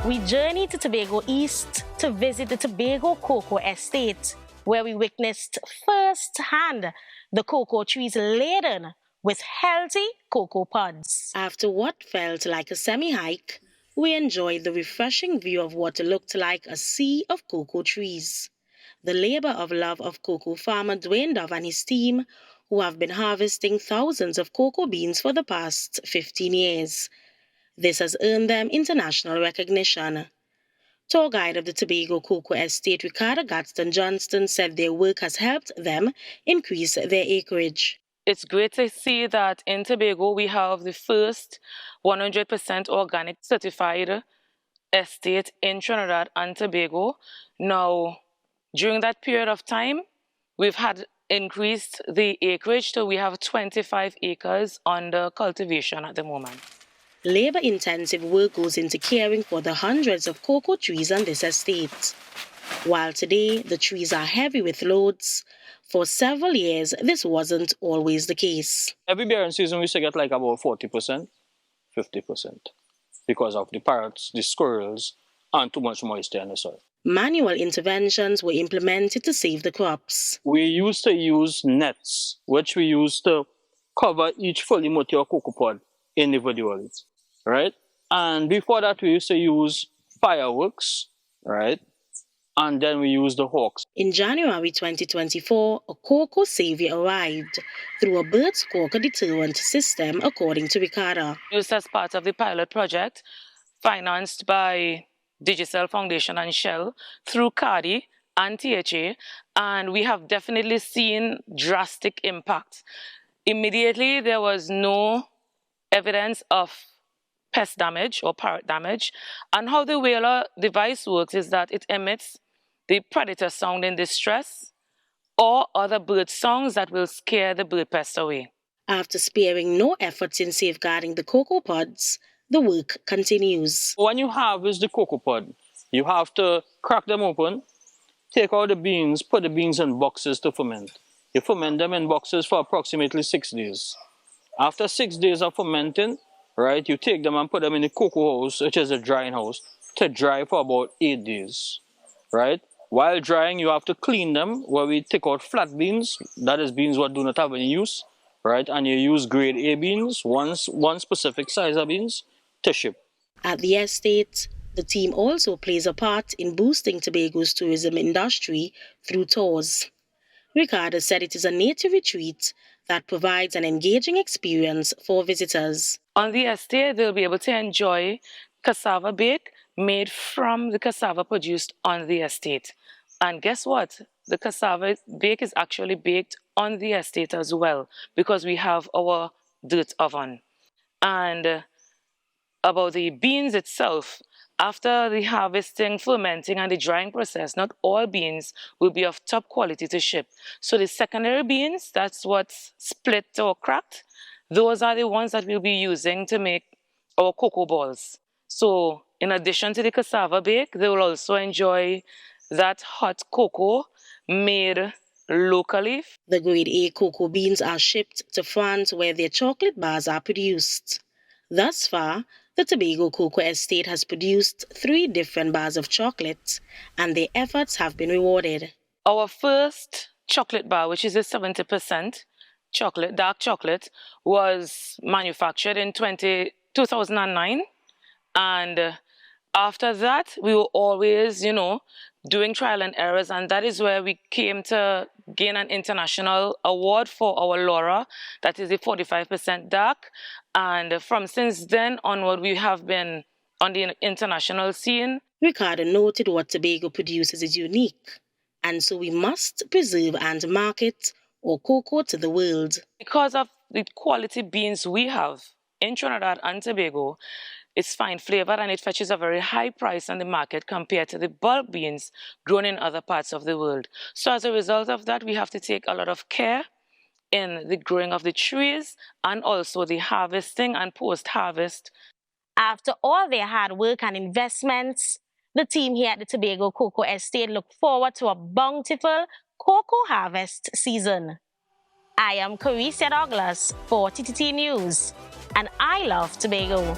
We journeyed to Tobago East to visit the Tobago Cocoa Estate, where we witnessed firsthand the cocoa trees laden with healthy cocoa pods. After what felt like a semi-hike, we enjoyed the refreshing view of what looked like a sea of cocoa trees. The labor of love of cocoa farmer Duane Dove and his team, who have been harvesting thousands of cocoa beans for the past 15 years. This has earned them international recognition. Tour guide of the Tobago Cocoa Estate, Ricardo Gadsden Johnston, said their work has helped them increase their acreage. It's great to see that in Tobago we have the first 100% organic certified estate in Trinidad and Tobago. Now, during that period of time, we've had increased the acreage, so we have 25 acres under cultivation at the moment. Labor-intensive work goes into caring for the hundreds of cocoa trees on this estate. While today the trees are heavy with loads, for several years this wasn't always the case. Every bearing season we used to get like about 40%, 50% because of the parrots, the squirrels, and too much moisture in the soil. Manual interventions were implemented to save the crops. We used to use nets, which we used to cover each fully mature cocoa pod individually, right? And before that, we used to use fireworks, right? And then we used the hawks. In January 2024, a cocoa savior arrived through a bird squawker deterrent system, according to Ricardo. Used as part of the pilot project, financed by Digicel Foundation and Shell through CARDI and THA, and we have definitely seen drastic impact. Immediately, there was no evidence of pest damage or parrot damage, and how the Whaler device works is that it emits the predator sound in distress or other bird songs that will scare the bird pests away. After sparing no efforts in safeguarding the cocoa pods, the work continues. When you harvest the cocoa pod, you have to crack them open, take out the beans, put the beans in boxes to ferment. You ferment them in boxes for approximately 6 days. After 6 days of fermenting, right, you take them and put them in the cocoa house, which is a drying house, to dry for about 8 days, right? While drying, you have to clean them, where we take out flat beans, that is beans that do not have any use, right? And you use grade A beans, one specific size of beans, to ship. At the estate, the team also plays a part in boosting Tobago's tourism industry through tours. Ricardo said it is a nature retreat that provides an engaging experience for visitors. On the estate, they'll be able to enjoy cassava bake made from the cassava produced on the estate. And guess what? The cassava bake is actually baked on the estate as well, because we have our dirt oven. And about the beans itself, after the harvesting, fermenting, and the drying process, not all beans will be of top quality to ship. So the secondary beans, that's what's split or cracked, those are the ones that we'll be using to make our cocoa balls. So in addition to the cassava bake, they will also enjoy that hot cocoa made locally. The grade A cocoa beans are shipped to France, where their chocolate bars are produced. Thus far, the Tobago Cocoa Estate has produced 3 different bars of chocolate, and their efforts have been rewarded. Our first chocolate bar, which is a 70% chocolate, dark chocolate, was manufactured in 2009. And after that, we were always, doing trial and errors, and that is where we came to gain an international award for our Laura, that is the 45% dark. And since then onward, we have been on the international scene. Ricardo noted what Tobago produces is unique, and so we must preserve and market our cocoa to the world. Because of the quality beans we have in Trinidad and Tobago, it's fine flavored and it fetches a very high price on the market compared to the bulk beans grown in other parts of the world. So as a result of that, we have to take a lot of care in the growing of the trees and also the harvesting and post-harvest. After all their hard work and investments, the team here at the Tobago Cocoa Estate look forward to a bountiful cocoa harvest season. I am Caricia Douglas for TTT News, and I love Tobago.